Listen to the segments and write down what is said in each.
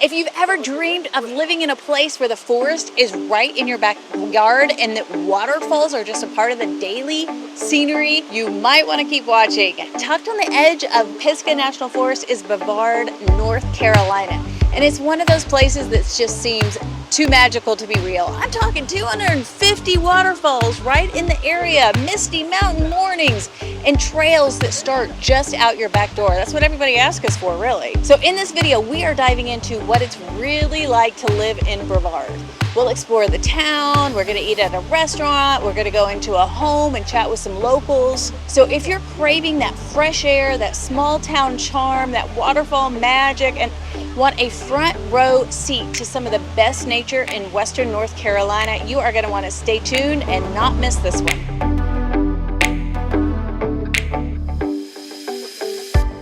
If you've ever dreamed of living in a place where the forest is right in your backyard and that waterfalls are just a part of the daily scenery, you might want to keep watching. Tucked on the edge of Pisgah National Forest is Brevard, North Carolina. And it's one of those places that just seems too magical to be real. I'm talking 250 waterfalls right in the area, misty mountain mornings, and trails that start just out your back door. That's what everybody asks us for, really. So in this video, we are diving into what it's really like to live in Brevard. We'll explore the town, we're gonna eat at a restaurant, we're gonna go into a home and chat with some locals. So if you're craving that fresh air, that small town charm, that waterfall magic, and want a front row seat to some of the best nature in Western North Carolina, you are gonna wanna stay tuned and not miss this one.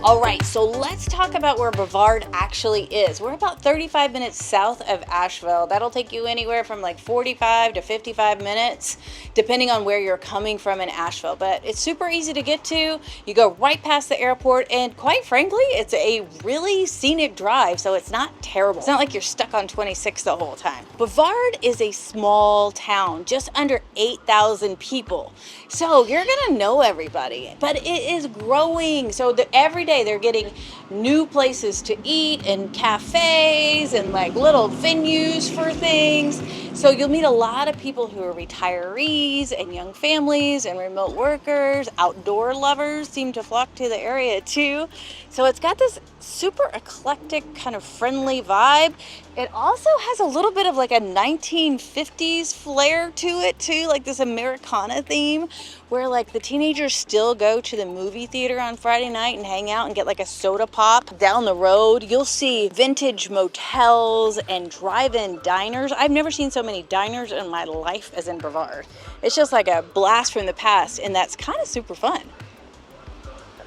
All right, so let's talk about where Brevard actually is. We're about 35 minutes south of Asheville. That'll take you anywhere from like 45 to 55 minutes, depending on where you're coming from in Asheville. But it's super easy to get to. You go right past the airport, and quite frankly, it's a really scenic drive, so it's not terrible. It's not like you're stuck on 26 the whole time. Brevard is a small town, just under 8,000 people. So you're gonna know everybody, but it is growing. So every day they're getting new places to eat and cafes and like little venues for things. So you'll meet a lot of people who are retirees and young families and remote workers. Outdoor lovers seem to flock to the area too. So it's got this super eclectic kind of friendly vibe. It also has a little bit of like a 1950s flair to it too, like this Americana theme where like the teenagers still go to the movie theater on Friday night and hang out and get like a soda pop. Down the road, you'll see vintage motels and drive-in diners. I've never seen so many diners in my life as in Brevard. It's just like a blast from the past, and that's kind of super fun.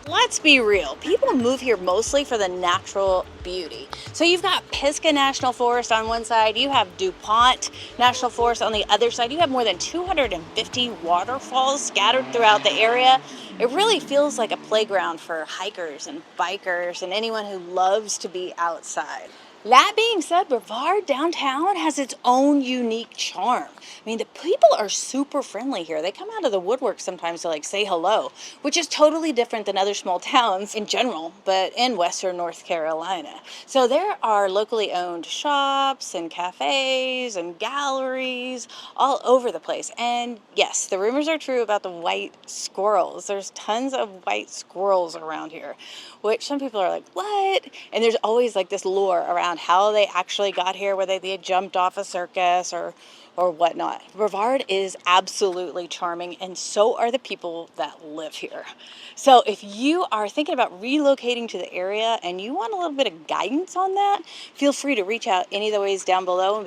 Let's be real, people move here mostly for the natural beauty. So you've got Pisgah National Forest on one side, you have DuPont National Forest on the other side. You have more than 250 waterfalls scattered throughout the area. It really feels like a playground for hikers and bikers and anyone who loves to be outside. That being said, Brevard downtown has its own unique charm. I mean, the people are super friendly here. They come out of the woodwork sometimes to like say hello, which is totally different than other small towns in general, but in Western North Carolina. So there are locally owned shops and cafes and galleries all over the place. And yes, the rumors are true about the white squirrels. There's tons of white squirrels around here, which some people are like, what? And there's always like this lore around how they actually got here, whether they jumped off a circus or whatnot. Brevard is absolutely charming, and so are the people that live here. So if you are thinking about relocating to the area and you want a little bit of guidance on that, feel free to reach out any of the ways down below, and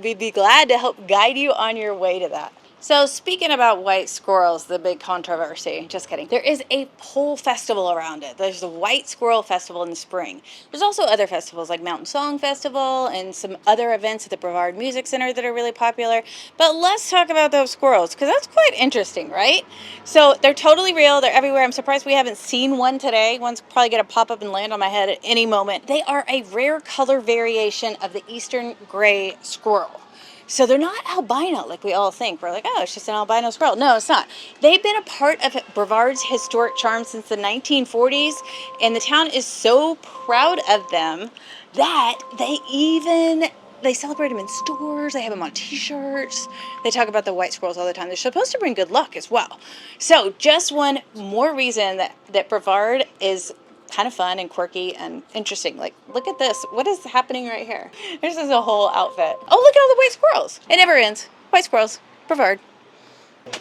we'd be glad to help guide you on your way to that. So speaking about white squirrels, the big controversy, just kidding. There is a whole festival around it. There's the White Squirrel Festival in the spring. There's also other festivals like Mountain Song Festival and some other events at the Brevard Music Center that are really popular. But let's talk about those squirrels, because that's quite interesting, right? So they're totally real. They're everywhere. I'm surprised we haven't seen one today. One's probably going to pop up and land on my head at any moment. They are a rare color variation of the eastern gray squirrel. So they're not albino like we all think. We're like, oh, it's just an albino squirrel. No, it's not. They've been a part of Brevard's historic charm since the 1940s, and the town is so proud of them that they celebrate them in stores. They have them on t-shirts. They talk about the white squirrels all the time. They're supposed to bring good luck as well. So just one more reason that Brevard is kind of fun and quirky and interesting. Like, look at this. What is happening right here? This is a whole outfit. Oh, look at all the white squirrels. It never ends. White squirrels. Brevard.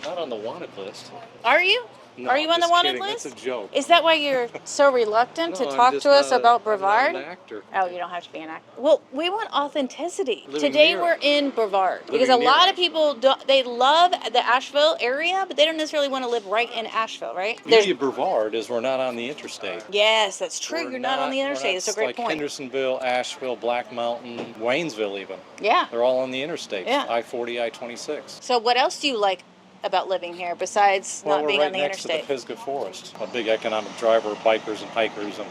Not on the wanted list. Are you? No, are you on the wanted list? That's a joke. Is that why you're so reluctant to talk to us about Brevard? I'm not an actor. Oh, you don't have to be an actor. Well, we want authenticity. Living Today near we're in Brevard because a lot of people they love the Asheville area, but they don't necessarily want to live right in Asheville, right? The beauty of Brevard is we're not on the interstate. Yes, that's true. You're not on the interstate. It's a great point. Like Hendersonville, Asheville, Black Mountain, Waynesville even. Yeah. They're all on the interstate. Yeah. I-40, I-26. So what else do you like about living here besides not being on the interstate? Well, we're right next to the Pisgah Forest, a big economic driver of bikers and hikers and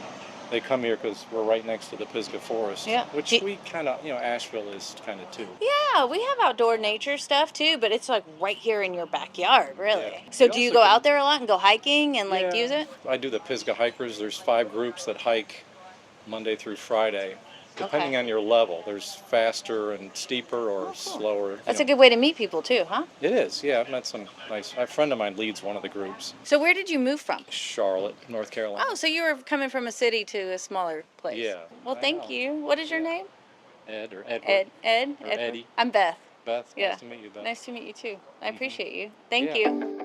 They come here because we're right next to the Pisgah Forest, Yeah. which we kind of, Asheville is kind of too. Yeah, we have outdoor nature stuff too, but it's like right here in your backyard, really. Yeah. So You do you also go can- out there a lot and go hiking and like use it? I do the Pisgah hikers. There's 5 groups that hike Monday through Friday, depending Okay. on your level. There's faster and steeper or slower. That's a good way to meet people too, huh? It is, yeah. I've met some nice. A friend of mine leads one of the groups. So where did you move from? Charlotte, North Carolina. Oh, so you were coming from a city to a smaller place. Yeah. Well, I thank know. you. What is your name? Ed or Edward. Ed. Or Edward. Eddie. I'm Beth. Beth, Yeah. nice to meet you, Beth. Nice to meet you too. I appreciate you. Thank Yeah. you.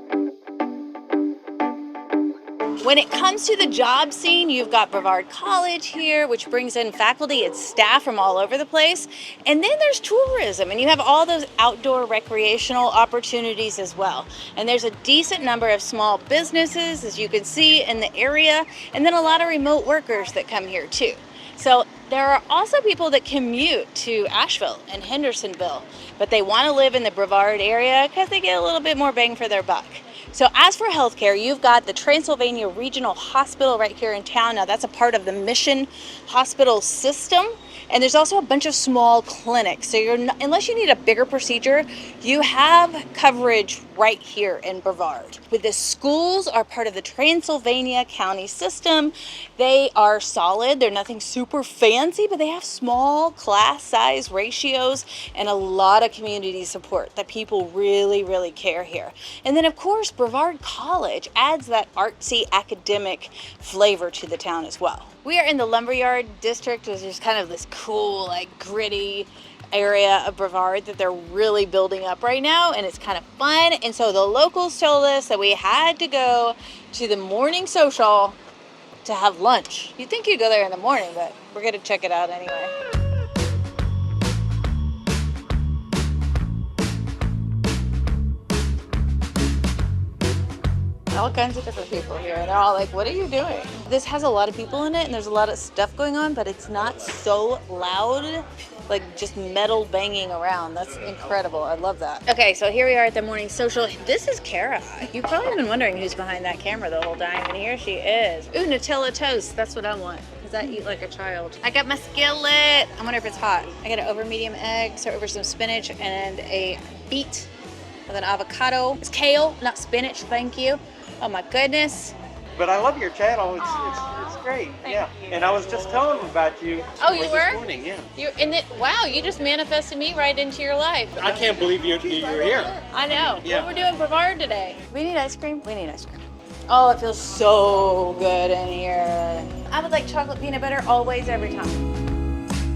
When it comes to the job scene, you've got Brevard College here, which brings in faculty and staff from all over the place. And then there's tourism, and you have all those outdoor recreational opportunities as well. And there's a decent number of small businesses, as you can see, in the area, and then a lot of remote workers that come here too. So there are also people that commute to Asheville and Hendersonville, but they want to live in the Brevard area because they get a little bit more bang for their buck. So as for healthcare, you've got the Transylvania Regional Hospital right here in town. Now that's a part of the Mission Hospital system. And there's also a bunch of small clinics. So unless you need a bigger procedure, you have coverage right here in Brevard. But the schools are part of the Transylvania County system. They are solid. They're nothing super fancy, but they have small class size ratios and a lot of community support that people really, really care here. And then of course, Brevard College adds that artsy academic flavor to the town as well. We are in the Lumberyard District, which is kind of this cool, like gritty area of Brevard that they're really building up right now, and it's kind of fun. And so the locals told us that we had to go to the morning social to have lunch. You'd think you'd go there in the morning, but we're gonna check it out anyway. All kinds of different people here, and they're all like, what are you doing? This has a lot of people in it, and there's a lot of stuff going on, but it's not so loud, like just metal banging around. That's incredible. I love that. Okay, so here we are at the morning social. This is Kara. You've probably been wondering who's behind that camera the whole time, and here she is. Ooh, Nutella toast. That's what I want, because I eat like a child. I got my skillet. I wonder if it's hot. I got an over medium egg, so over some spinach, and a beet with an avocado. It's kale, not spinach, thank you. Oh my goodness. But I love your channel. It's great. Yeah. you. And I was just telling them about you. Oh, you this were? morning. Yeah. Wow, you just manifested me right into your life. I can't believe you're here. I know. Yeah. What we're doing Brevard today. We need ice cream. We need ice cream. Oh, it feels so good in here. I would like chocolate peanut butter always, every time.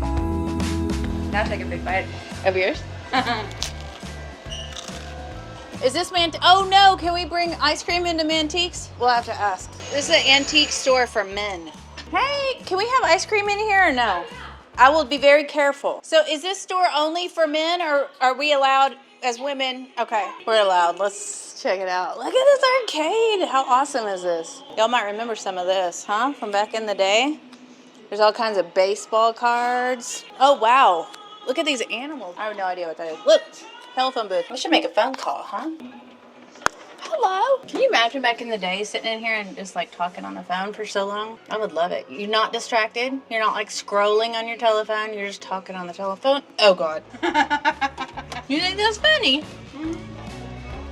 Now take a big bite of yours. Is this oh no, can we bring ice cream into Mantiques? We'll have to ask. This is an antique store for men. Hey, can we have ice cream in here or no? I will be very careful. So is this store only for men, or are we allowed as women? Okay, we're allowed. Let's check it out. Look at this arcade. How awesome is this? Y'all might remember some of this, huh? From back in the day. There's all kinds of baseball cards. Oh wow, look at these animals. I have no idea what that is. Look. Telephone booth. We should make a phone call, huh? Hello. Can you imagine back in the day sitting in here and just like talking on the phone for so long? I would love it. You're not distracted. You're not like scrolling on your telephone. You're just talking on the telephone. Oh God. You think that's funny?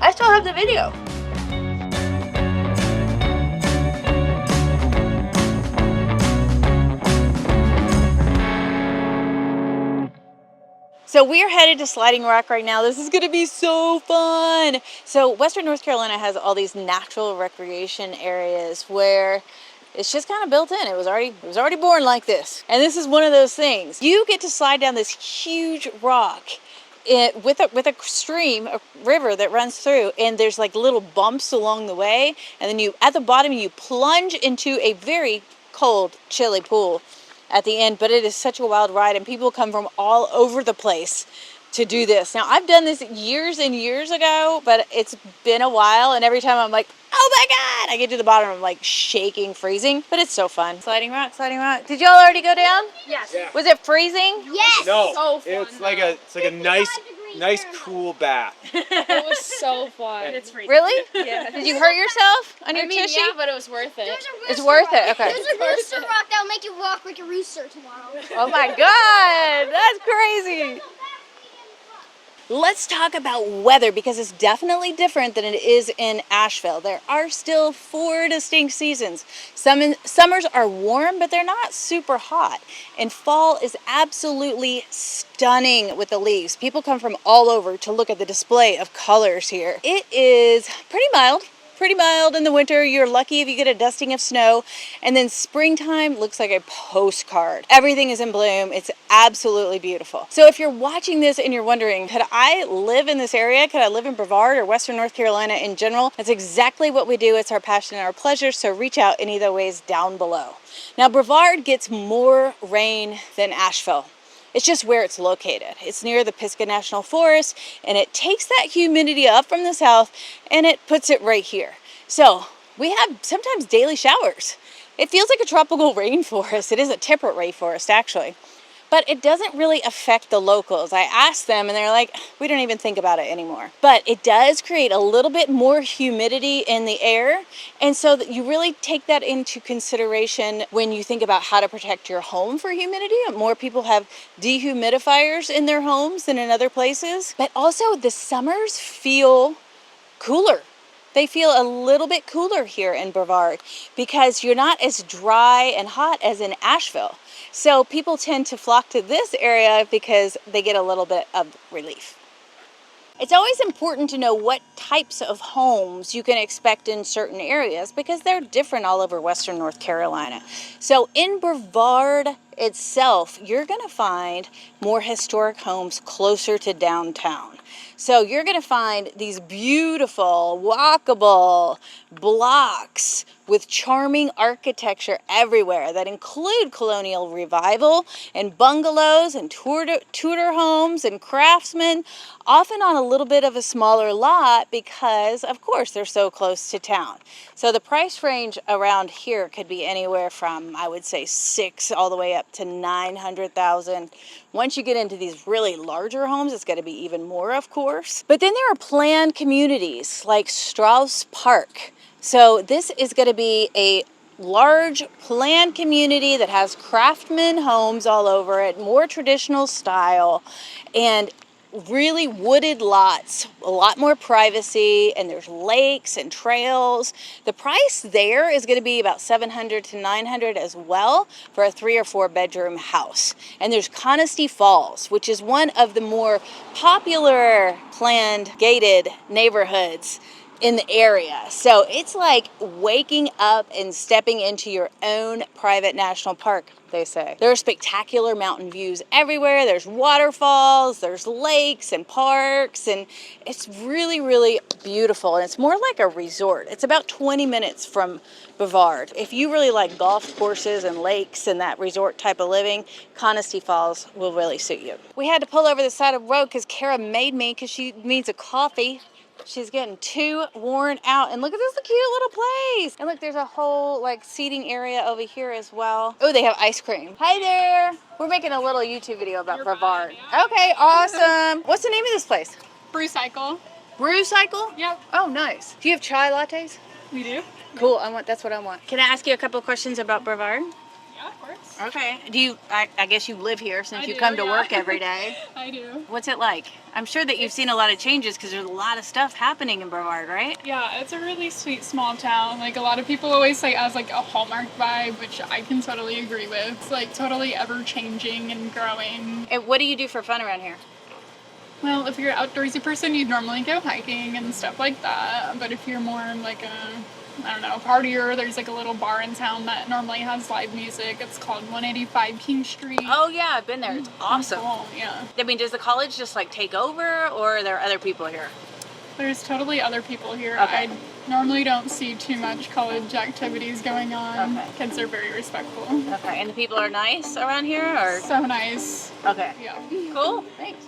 I still have the video. So we're headed to Sliding Rock right now. This is gonna be so fun. So Western North Carolina has all these natural recreation areas where it's just kind of built in. It was already born like this. And this is one of those things. You get to slide down this huge rock with a stream, a river that runs through, and there's like little bumps along the way. And then you, at the bottom, you plunge into a very cold, chilly pool at the end, but it is such a wild ride, and people come from all over the place to do this. Now, I've done this years and years ago, but it's been a while, and every time I'm like, oh my God, I get to the bottom, I'm like shaking, freezing, but it's so fun. Sliding rock, sliding rock. Did y'all already go down? Yes. Yeah. Was it freezing? Yes. No. So fun, it's like a nice nice cool bath. It was so fun. It's free. Really? Yeah. Did you hurt yourself on your I mean, tushy? yeah, but it was worth it. It's worth it. Okay. There's a rooster rock that'll make you walk like a rooster tomorrow. Oh my God, that's crazy. Let's talk about weather because it's definitely different than it is in Asheville. There are still 4 distinct seasons. Summers are warm, but they're not super hot. And fall is absolutely stunning with the leaves. People come from all over to look at the display of colors here. It is pretty mild. Pretty mild in the winter. You're lucky if you get a dusting of snow. And then springtime looks like a postcard. Everything is in bloom. It's absolutely beautiful. So if you're watching this and you're wondering, could I live in this area? Could I live in Brevard or Western North Carolina in general? That's exactly what we do. It's our passion and our pleasure. So reach out any of the ways down below. Now Brevard gets more rain than Asheville. It's just where it's located. It's near the Pisgah National Forest, and it takes that humidity up from the south and it puts it right here. So we have sometimes daily showers. It feels like a tropical rainforest. It is a temperate rainforest, actually. But it doesn't really affect the locals. I asked them and they're like, we don't even think about it anymore. But it does create a little bit more humidity in the air. And so that you really take that into consideration when you think about how to protect your home for humidity. More people have dehumidifiers in their homes than in other places. But also the summers feel cooler. They feel a little bit cooler here in Brevard because you're not as dry and hot as in Asheville. So people tend to flock to this area because they get a little bit of relief. It's always important to know what types of homes you can expect in certain areas because they're different all over Western North Carolina. So in Brevard itself, you're going to find more historic homes closer to downtown. So you're going to find these beautiful, walkable blocks with charming architecture everywhere that include colonial revival and bungalows and Tudor homes and craftsmen, often on a little bit of a smaller lot because, of course, they're so close to town. So the price range around here could be anywhere from, I would say, $6,000 all the way up to $900,000. Once you get into these really larger homes, it's going to be even more, of course. But then there are planned communities like Strauss Park. So this is going to be a large planned community that has craftsman homes all over it, more traditional style, and really wooded lots, a lot more privacy, and there's lakes and trails. The price there is going to be about $700 to $900 as well for a 3 or 4 bedroom house. And there's Conisty Falls, which is one of the more popular planned gated neighborhoods in the area. So it's like waking up and stepping into your own private national park, they say. There are spectacular mountain views everywhere. There's waterfalls, there's lakes and parks, and it's really, really beautiful. And it's more like a resort. It's about 20 minutes from Brevard. If you really like golf courses and lakes and that resort type of living, Conisty Falls will really suit you. We had to pull over the side of the road because Kara made me because she needs a coffee. She's getting too worn out. And look at this cute little place. And look, there's a whole like seating area over here as well. Oh, they have ice cream. Hi there. We're making a little YouTube video about Brevard. Okay, awesome. What's the name of this place? Brew Cycle. Brew Cycle? Yep. Oh, nice. Do you have chai lattes? We do. Cool. That's what I want. Can I ask you a couple of questions about Brevard? Yeah, of course. Okay. I guess you live here since you do, come to yeah. work every day. I do. What's it like? I'm sure that you've seen a lot of changes because there's a lot of stuff happening in Brevard, right? Yeah, it's a really sweet small town. Like a lot of people always say it has like a Hallmark vibe, which I can totally agree with. It's like totally ever changing and growing. And what do you do for fun around here? Well, if you're an outdoorsy person, you'd normally go hiking and stuff like that. But if you're more like a partier, there's like a little bar in town that normally has live music. It's called 185 King Street. Oh yeah, I've been there. It's awesome. Cool, yeah. I mean, does the college just like take over, or are there other people here? There's totally other people here. Okay. I normally don't see too much college activities going on. Okay. Kids are very respectful. Okay, and the people are nice around here, or? So nice. Okay. Yeah. Cool. Thanks.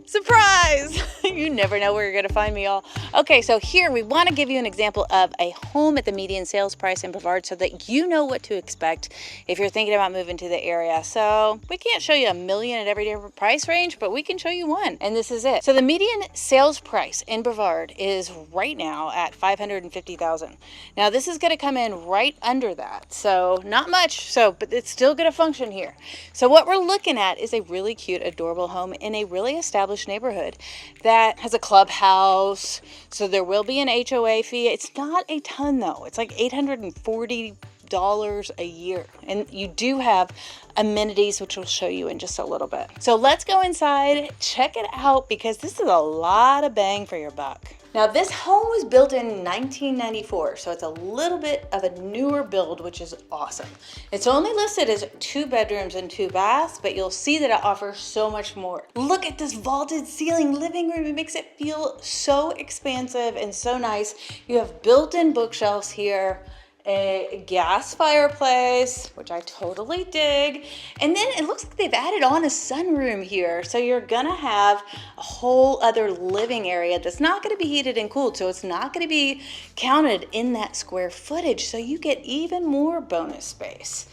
Surprise! You never know where you're gonna find me, y'all. Okay, so here we want to give you an example of a home at the median sales price in Brevard so that you know what to expect if you're thinking about moving to the area. So we can't show you a million at every different price range, but we can show you one, and this is it. So the median sales price in Brevard is right now at $550,000. Now this is gonna come in right under that, so not much, but it's still gonna function here. So what we're looking at is a really cute, adorable home in a really established neighborhood that has a clubhouse, so there will be an HOA fee. It's not a ton though. It's like $840 a year, and you do have amenities, which we'll show you in just a little bit. So let's go inside, check it out, because this is a lot of bang for your buck. Now this home was built in 1994, so it's a little bit of a newer build, which is awesome. It's only listed as 2 bedrooms and 2 baths, but you'll see that it offers so much more. Look at this vaulted ceiling living room. It makes it feel so expansive and so nice. You have built-in bookshelves here, a gas fireplace, which I totally dig. And then it looks like they've added on a sunroom here. So you're gonna have a whole other living area that's not gonna be heated and cooled. So it's not gonna be counted in that square footage. So you get even more bonus space.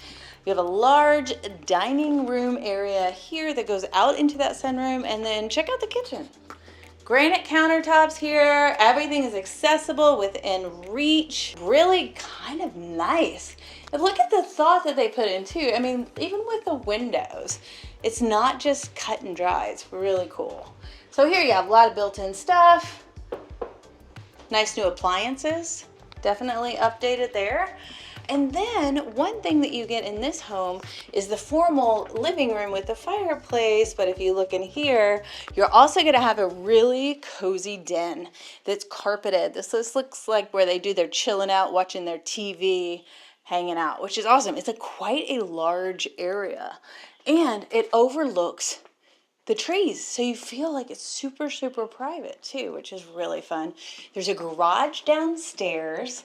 You have a large dining room area here that goes out into that sunroom, and then check out the kitchen. Granite countertops here, everything is accessible within reach, really kind of nice. And look at the thought that they put in too. I mean, even with the windows, it's not just cut and dry, it's really cool. So here you have a lot of built-in stuff, nice new appliances, definitely updated there. And then one thing that you get in this home is the formal living room with the fireplace. But if you look in here, you're also gonna have a really cozy den that's carpeted. This looks like where they do their chilling out, watching their TV, hanging out, which is awesome. It's quite a large area, and it overlooks the trees, so you feel like it's super, super private too, which is really fun. There's a garage downstairs,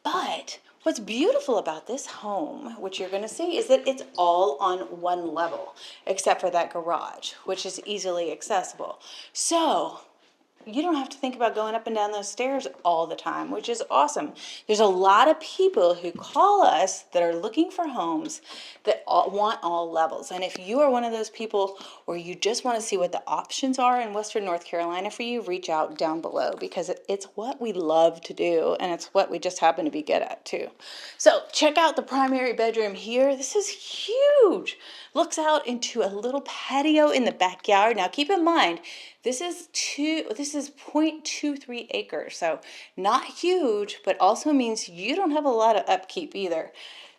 but what's beautiful about this home, which you're going to see, is that it's all on one level, except for that garage, which is easily accessible. So you don't have to think about going up and down those stairs all the time, which is awesome. There's a lot of people who call us that are looking for homes that want all levels. And if you are one of those people, or you just want to see what the options are in Western North Carolina for you, reach out down below, because it's what we love to do, and it's what we just happen to be good at too. So check out the primary bedroom here. This is huge. Looks out into a little patio in the backyard. Now keep in mind, this is 0.23 acres, so not huge, but also means you don't have a lot of upkeep either.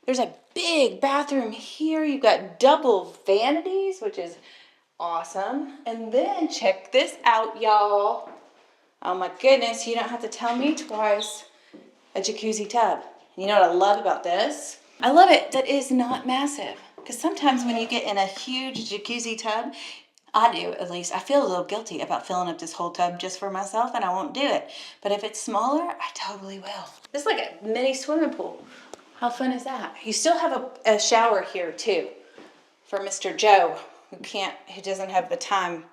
There's a big bathroom here. You've got double vanities, which is awesome. And then check this out, y'all. Oh my goodness, you don't have to tell me twice. A jacuzzi tub. You know what I love about this? I love it that it's not massive. Because sometimes when you get in a huge jacuzzi tub, I do at least, I feel a little guilty about filling up this whole tub just for myself, and I won't do it. But if it's smaller, I totally will. It's like a mini swimming pool. How fun is that? You still have a shower here too for Mr. Joe, who doesn't have the time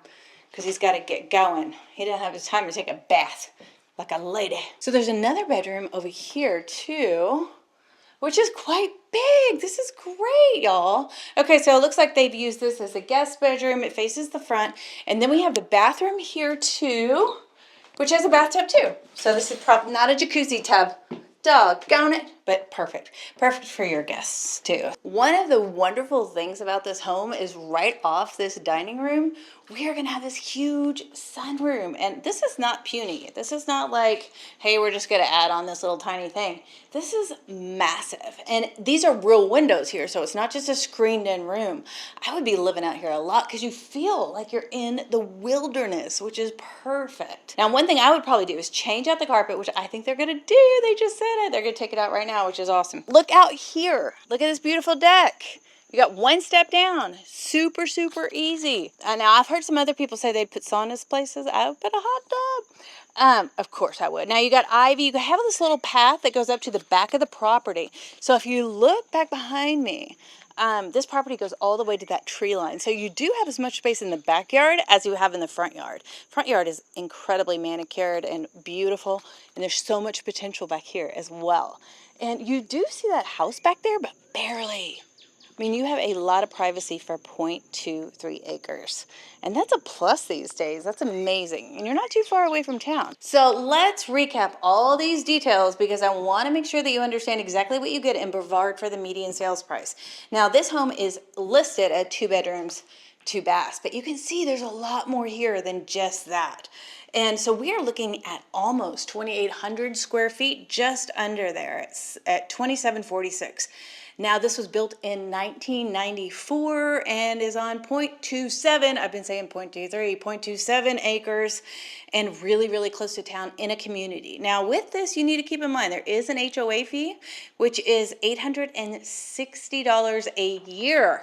because he's got to get going. He doesn't have the time to take a bath like a lady. So there's another bedroom over here too, which is quite big. This is great, y'all. Okay, so it looks like they've used this as a guest bedroom. It faces the front. And then we have the bathroom here too, which has a bathtub too. So this is probably not a jacuzzi tub. Doggone it, but perfect. Perfect for your guests too. One of the wonderful things about this home is right off this dining room, we are gonna have this huge sunroom. And this is not puny. This is not like, hey, we're just gonna add on this little tiny thing. This is massive. And these are real windows here, so it's not just a screened in room. I would be living out here a lot because you feel like you're in the wilderness, which is perfect. Now, one thing I would probably do is change out the carpet, which I think they're gonna do. They just said it. They're gonna take it out right now, which is awesome. Look out here. Look at this beautiful deck. You got one step down. Super, super easy. Now, I've heard some other people say they'd put saunas places. I would put a hot tub. Of course I would. Now, you got ivy. You have this little path that goes up to the back of the property. So if you look back behind me, this property goes all the way to that tree line. So you do have as much space in the backyard as you have in the front yard. Front yard is incredibly manicured and beautiful, and there's so much potential back here as well. And you do see that house back there, but barely. I mean, you have a lot of privacy for 0.23 acres. And that's a plus these days. That's amazing. And you're not too far away from town. So let's recap all these details because I want to make sure that you understand exactly what you get in Brevard for the median sales price. Now, this home is listed at 2 bedrooms, 2 baths, but you can see there's a lot more here than just that. And so we are looking at almost 2,800 square feet, just under there. It's at 2,746. Now, this was built in 1994 and is on 0.27, I've been saying 0.23, 0.27 acres, and really, really close to town in a community. Now, with this, you need to keep in mind there is an HOA fee, which is $860 a year.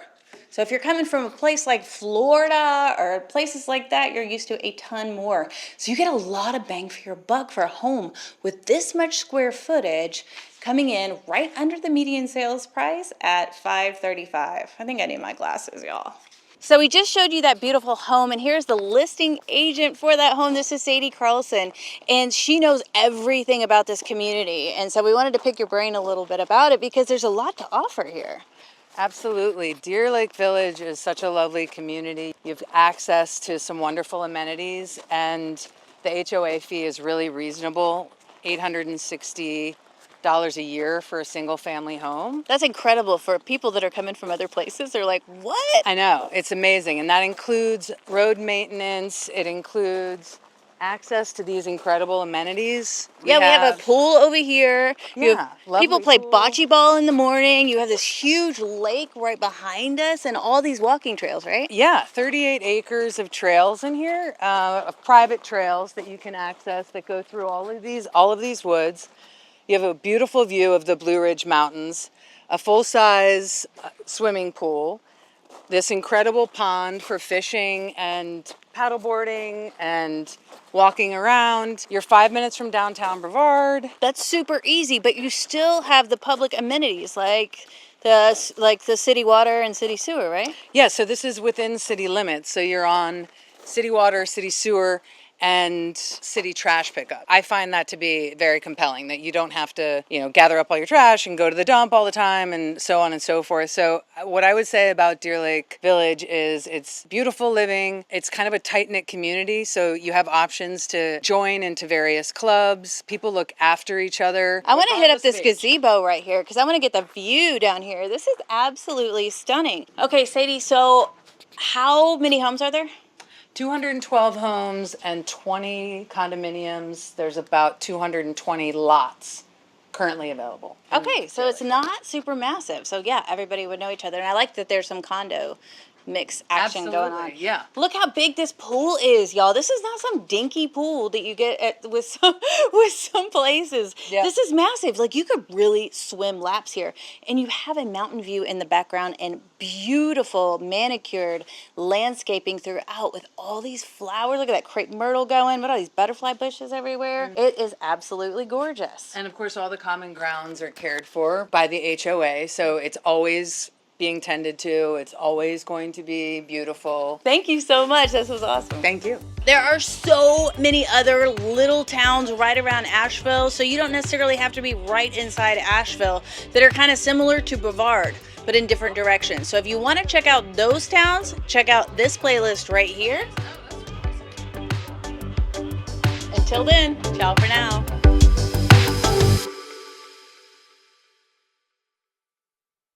So if you're coming from a place like Florida or places like that, you're used to a ton more. So you get a lot of bang for your buck for a home with this much square footage coming in right under the median sales price at $535. I think I need my glasses, y'all. So we just showed you that beautiful home, and here's the listing agent for that home. This is Sadie Carlson, and she knows everything about this community. And so we wanted to pick your brain a little bit about it because there's a lot to offer here. Absolutely. Deer Lake Village is such a lovely community. You have access to some wonderful amenities, and the HOA fee is really reasonable, $860 a year for a single family home. That's incredible for people that are coming from other places. They're like, what? I know, it's amazing. And that includes road maintenance. It includes access to these incredible amenities. We have a pool over here. People play pool. bocce ball in the morning. You have this huge lake right behind us and all these walking trails, right? Yeah, 38 acres of trails in here, of private trails that you can access that go through all of these woods. You have a beautiful view of the Blue Ridge Mountains, a full-size swimming pool, this incredible pond for fishing and paddleboarding and walking around. You're 5 minutes from downtown Brevard. That's super easy, but you still have the public amenities like the city water and city sewer, right? Yeah, so this is within city limits. So you're on city water, city sewer, and city trash pickup. I find that to be very compelling, that you don't have to, gather up all your trash and go to the dump all the time and so on and so forth. So what I would say about Deer Lake Village is it's beautiful living. It's kind of a tight-knit community, so you have options to join into various clubs. People look after each other. I want to hit up this gazebo right here because I want to get the view down here. This is absolutely stunning. Okay, Sadie, so how many homes are there? 212 homes and 20 condominiums. There's about 220 lots currently available. Okay, so it's not super massive. So yeah, everybody would know each other. And I like that there's some condo mix action going on. Yeah. Look how big this pool is, y'all. This is not some dinky pool that you get with some places. Yeah. This is massive. Like you could really swim laps here. And you have a mountain view in the background and beautiful manicured landscaping throughout with all these flowers. Look at that crepe myrtle going. What are these butterfly bushes everywhere? Mm-hmm. It is absolutely gorgeous. And of course, all the common grounds are cared for by the HOA. So it's always being tended to. It's always going to be beautiful. Thank you so much. This was awesome. Thank you. There are so many other little towns right around Asheville, so you don't necessarily have to be right inside Asheville that are kind of similar to Brevard, but in different directions. So if you want to check out those towns, check out this playlist right here. Until then, ciao for now.